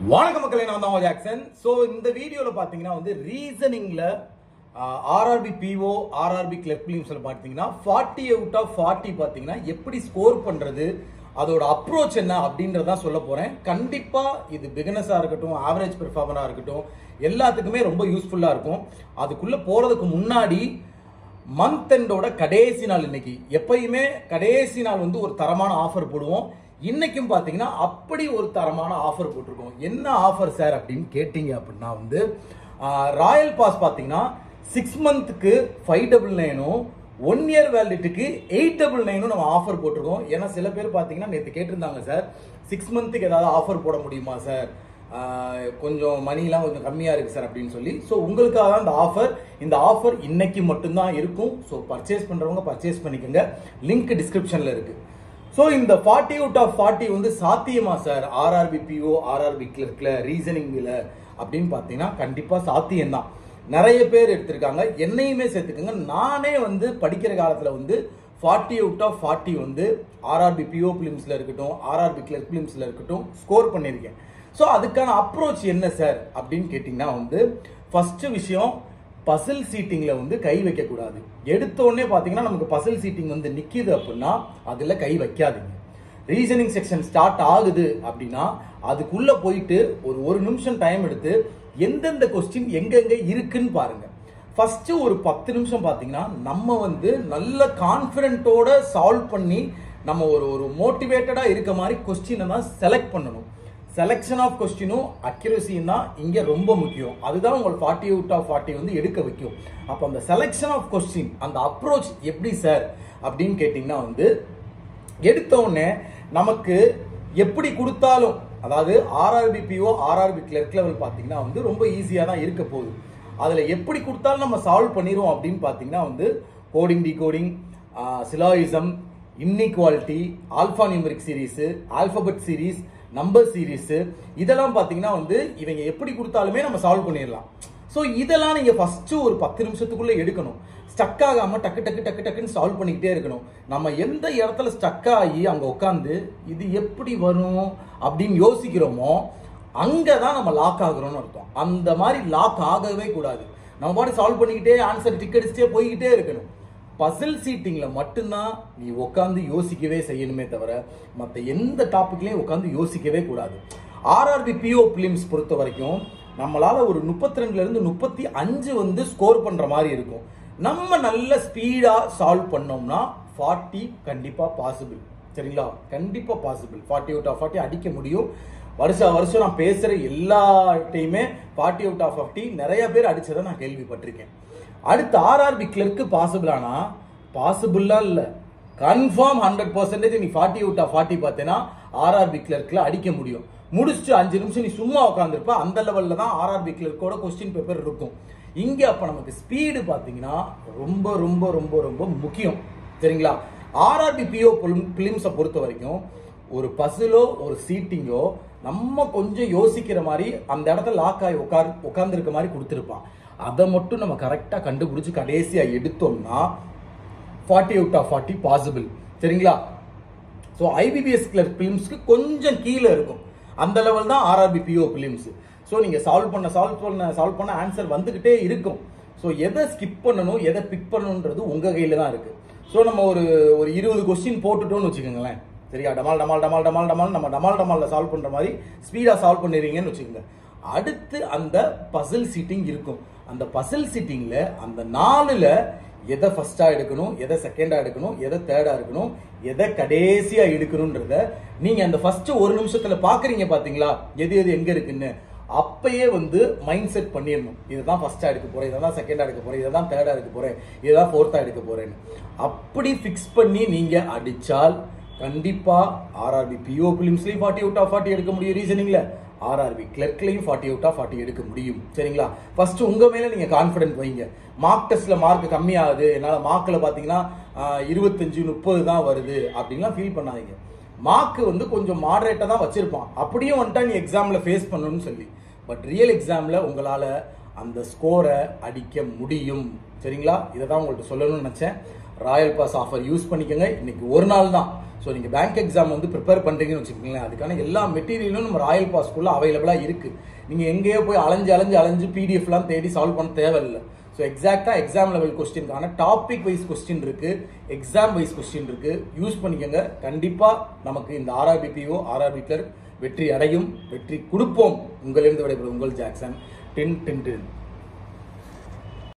வணக்கம் மக்களே, நான் தான் ஜாக்சன். ஸோ இந்த வீடியோவில் பார்த்தீங்கன்னா ரீசனிங்கில் ஆர்ஆர்பி பிஓ ஆர்ஆர்பி கிளர்க் பிலிம்ஸில் பார்த்தீங்கன்னா 40 அவுட் ஆஃப் 40 பார்த்தீங்கன்னா எப்படி ஸ்கோர் பண்ணுறது, அதோட அப்ரோச் என்ன அப்படின்றதான் சொல்ல போகிறேன். கண்டிப்பாக இது பிகினர்ஸாக இருக்கட்டும், ஆவரேஜ் பெர்ஃபார்மராக இருக்கட்டும், எல்லாத்துக்குமே ரொம்ப யூஸ்ஃபுல்லாக இருக்கும். அதுக்குள்ளே போகிறதுக்கு முன்னாடி மந்த் எண்டோட கடைசி நாள் இன்னைக்கு. எப்பயுமே கடைசி நாள் ஒரு தரமான ஆஃபர் போடுவோம். இன்னைக்கும் பாத்தீங்கன்னா அப்படி ஒரு தரமான ஆஃபர் போட்டிருக்கோம். என்ன ஆஃபர் சார் அப்படின்னு கேட்டீங்க அப்படின்னா ராயல் பாஸ் பாத்தீங்கன்னா 6 மந்த்துக்கு 599 1 இயர் வேலிடிட்டிக்கு 899 நம்ம ஆஃபர் போட்டிருக்கோம். ஏன்னா சில பேர் பாத்தீங்கன்னா நேற்று கேட்டிருந்தாங்க, சார் 6 மந்த்துக்கு ஏதாவது ஆஃபர் போட முடியுமா சார், கொஞ்சம் மணிலாம் கொஞ்சம் கம்மியா இருக்கு சார் அப்படின்னு சொல்லி. ஸோ உங்களுக்காக தான் இந்த ஆஃபர் இன்னைக்கு மட்டும்தான் இருக்கும். ஸோ பர்ச்சேஸ் பண்றவங்க பர்ச்சேஸ் பண்ணிக்கோங்க, லிங்க் டிஸ்கிரிப்ஷன்ல இருக்கு. ஸோ இந்த 40 அவுட் ஆஃப் 40 சாத்தியமா சார் ஆர்ஆர்பி பிஓ ஆர்ஆர்பி கிளர்க்ல ரீசனிங்ல அப்படின்னு பார்த்தீங்கன்னா கண்டிப்பா சாத்தியம்தான். நிறைய பேர் எடுத்திருக்காங்க, என்னையுமே சேர்த்துக்கோங்க. நானே படிக்கிற காலத்துல 40 அவுட் ஆஃப் 40 ஆர்ஆர்பி பிஓ பிலிம்ஸ்ல இருக்கட்டும், ஆர்ஆர்பி கிளர்க் பிலிம்ஸ்ல இருக்கட்டும் ஸ்கோர் பண்ணியிருக்கேன். ஸோ அதுக்கான அப்ரோச் என்ன சார் அப்படின்னு கேட்டீங்கன்னா ஃபர்ஸ்ட் விஷயம், பசில் சீட்டிங்ல கை வைக்க கூடாது. எடுத்தோடனே பாத்தீங்கன்னா நமக்கு பசில் சீட்டிங் நிக்குது அப்படின்னா அதுல கை வைக்காதீங்க. ரீசனிங் செக்ஷன் ஸ்டார்ட் ஆகுது அப்படின்னா அதுக்குள்ள போயிட்டு ஒரு நிமிஷம் டைம் எடுத்து எந்தெந்த கொஸ்டின் எங்கெங்க இருக்குன்னு பாருங்க. ஃபர்ஸ்ட் ஒரு 10 நிமிஷம் பாத்தீங்கன்னா நம்ம நல்ல கான்பிடென்ட்டோட சால்வ் பண்ணி நம்ம ஒரு மோட்டிவேட்டடா இருக்க மாதிரி கொஸ்டினை தான் செலக்ட் பண்ணணும். செலக்ஷன் ஆஃப் கொஸ்டினும் அக்யூரசியும் தான் இங்க ரொம்ப முக்கியம். அதுதான் உங்களுக்கு 40 அவுட் ஆஃப் 40 எடுக்க வைக்கும். அப்ப அந்த செலக்ஷன் ஆஃப் கொஸ்டின், அந்த அப்ரோச் எப்படி சார் அப்படின்னு கேட்டீங்கன்னா எடுத்த உடனே நமக்கு எப்படி கொடுத்தாலும், அதாவது RRB PO RRB clerk level பாத்தீங்கன்னா ரொம்ப ஈஸியா தான் இருக்க போகுது. அதுல எப்படி கொடுத்தாலும் நம்ம சால்வ் பண்ணிடுவோம் அப்படின்னு பாத்தீங்கன்னா coding decoding, சிலாயிசம், inequality, alpha numeric series, alphabet series, number series, இதெல்லாம் பாத்தீங்கன்னா இவங்க எப்படி கொடுத்தாலுமே நம்ம சால்வ் பண்ணிடலாம். ஸோ இதெல்லாம் நீங்க ஃபர்ஸ்ட் ஒரு 10 நிமிஷத்துக்குள்ள எடுக்கணும். ஸ்டக் ஆகாம டக்கு டக்கு டக்கு டக்குன்னு சால்வ் பண்ணிக்கிட்டே இருக்கணும். நம்ம எந்த இடத்துல ஸ்டக் ஆகி அங்க உட்காந்து இது எப்படி வரும் அப்படின்னு யோசிக்கிறோமோ அங்கதான் நம்ம லாக் ஆகுறோம்னு அர்த்தம். அந்த மாதிரி லாக் ஆகவே கூடாது. நம்ம பாட்டு சால்வ் பண்ணிக்கிட்டே ஆன்சர் டிக் அடிச்சுட்டே போய்கிட்டே இருக்கணும். பசில் சீட்டிங்ல மட்டும்தான் நீ உட்காந்து யோசிக்கவே செய்யணுமே தவிர மற்ற எந்த டாபிக்லயும் உட்காந்து யோசிக்கவே கூடாது. ஆர்ஆர்பி பிஓ பிலிம்ஸ் பொறுத்த வரைக்கும் நம்மளால ஒரு 32ல இருந்து 35 ஸ்கோர் பண்ற மாதிரி இருக்கும். நம்ம நல்ல ஸ்பீடா சால்வ் பண்ணோம்னா 40 கண்டிப்பா பாசிபிள். சரிங்களா? கண்டிப்பா பாசிபிள். 40 அவுட் ஆஃப் 40 அடிக்க முடியும். வருஷம் நான் பேசுற எல்லாட்டையுமே 40 அவுட் ஆஃப் 40 நிறைய பேர் அடிச்சதை நான் கேள்விப்பட்டிருக்கேன். அடுத்து ஆர்ஆர்பி கிளர்க்கு பாசிபிளானா, பாசிபிளா இல்ல, கன்ஃபார்ம் 100% நீ 40 அவுட் ஆஃப் 40 பார்த்தேன்னா ஆர்ஆர்பி கிளர்க்ல அடிக்க முடியும். முடிச்சுட்டு 5 நிமிஷம் நீ சும்மா உட்காந்துருப்ப. அந்த லெவல்ல தான் ஆர்ஆர்பி கிளர்க்கோட கொஸ்டின் பேப்பர் இருக்கும். இங்க அப்ப நமக்கு ஸ்பீடு பாத்தீங்கன்னா ரொம்ப ரொம்ப ரொம்ப ரொம்ப முக்கியம். சரிங்களா? ஆர்ஆர்பி பிஓ பிலிம்ஸை பொறுத்த வரைக்கும் ஒரு பசிலோ ஒரு சீட்டிங்கோ நம்ம கொஞ்சம் யோசிக்கிற மாதிரி அந்த இடத்துல லாக் ஆகி உட்கார்ந்து இருக்க மாதிரி கொடுத்துருப்பான். அதை மட்டும் நம்ம கரெக்டா கண்டுபிடிச்சு கடைசியா எடுத்தோம்னா 40 அவுட் ஆஃப் 40 பாசிபிள். சரிங்களா? ஸோ ஐபிபிஎஸ் கிளர்க் பிலிம்ஸ்க்கு கொஞ்சம் கீழே இருக்கும். அந்த லெவல் தான் ஆர்ஆர்பி பிஓ பிலிம்ஸ். ஸோ நீங்க சால்வ் பண்ண ஆன்சர் வந்துகிட்டே இருக்கும். ஸோ எதை ஸ்கிப் பண்ணணும் எதை பிக் பண்ணணும்ன்றது உங்க கையில தான் இருக்கு. ஸோ நம்ம ஒரு 20 கொஸ்டின் போட்டுட்டோம்னு வச்சுக்கோங்களேன். சரியா? டமால் டமால் டமால் டமால் டமால் நம்ம டமால்ல சால்வ் பண்ற மாதிரி ஸ்பீடா சால்வ் பண்ணிடுறீங்கன்னு வச்சுக்கோங்க. அடுத்து அந்த பசில் சீட்டிங் இருக்கும். அந்த பசில் சீட்டிங்ல அந்த 4ல எதை ஃபர்ஸ்டா எடுக்கணும், எதை செகண்டா எடுக்கணும், எதை தேர்டா எடுக்கணும், எதை கடைசியா எடுக்கணும்ன்றத நீங்க அந்த ஃபர்ஸ்ட் ஒரு நிமிஷத்துல பாக்குறீங்க பாத்தீங்களா, எது எது எங்க இருக்குன்னு. அப்பயே மைண்ட் செட் பண்ணிடணும். இதுதான் ஃபர்ஸ்டா எடுக்க போறேன், இதான் செகண்டா எடுக்க போறேன், இதான் தேர்டா எடுக்க போறேன், இதுதான் ஃபோர்த்தா எடுக்க போறேன்னு அப்படி பிக்ஸ் பண்ணி நீங்க அடிச்சால் கண்டிப்பா ஆர்ஆர்பி பிஓ பிலிம்ஸ்லயும் 40 அவுட் ஆஃப் 40 எடுக்க முடியும். ரீசனிங்ல ஆர்ஆர்பி கிளர்க்லையும் 40 அவுட் ஆஃப் 40 எடுக்க முடியும். சரிங்களா? ஃபர்ஸ்ட் உங்க மேல நீங்க கான்பிடன்ட் வைங்க. மார்க் டெஸ்ட்ல மார்க் கம்மியாகுது, என்னால மார்க்ல பாத்தீங்கன்னா 25 30 தான் வருது அப்படின்லாம் ஃபீல் பண்ணாதீங்க. மார்க் கொஞ்சம் மாடரேட்டா தான் வச்சிருப்பான். அப்படியும் நீ எக்ஸாம்ல ஃபேஸ் பண்ணணும்னு சொல்லி. பட் ரியல் எக்ஸாம்ல உங்களால அந்த ஸ்கோரை அடிக்க முடியும். சரிங்களா? இதை தான் உங்கள்கிட்ட சொல்லணும்னு நினைச்சேன். ராயல் பாஸ் ஆஃபர் யூஸ் பண்ணிக்கோங்க. இன்னைக்கு ஒரு நாள் தான். ஸோ நீங்கள் பேங்க் எக்ஸாம் வந்து ப்ரிப்பேர் பண்ணுறீங்கன்னு வச்சுக்கோங்களேன், அதுக்கான எல்லா மெட்டீரியலும் நம்ம ராயல் பாஸ்க்குள்ளே அவைலபிளாக இருக்குது. நீங்கள் எங்கேயோ போய் அலைஞ்சு பிடிஎஃப்லாம் தேடி சால்வ் பண்ண தேவையில்லை. ஸோ எக்ஸாக்டாக எக்ஸாம் லெவல் கொஸ்டினுக்கான டாபிக் வைஸ் கொஸ்டின் இருக்குது, எக்ஸாம் வைஸ் கொஸ்டின் இருக்குது. யூஸ் பண்ணிக்கோங்க. கண்டிப்பாக நமக்கு இந்த ஆர்ஆர்பி பிஓ ஆர்ஆர்பி கிளர்க் வெற்றி அடையும். வெற்றி கொடுப்போம். உங்களிலிருந்து விடைபெறும் உங்கள் ஜாக்சன். 10-10-10.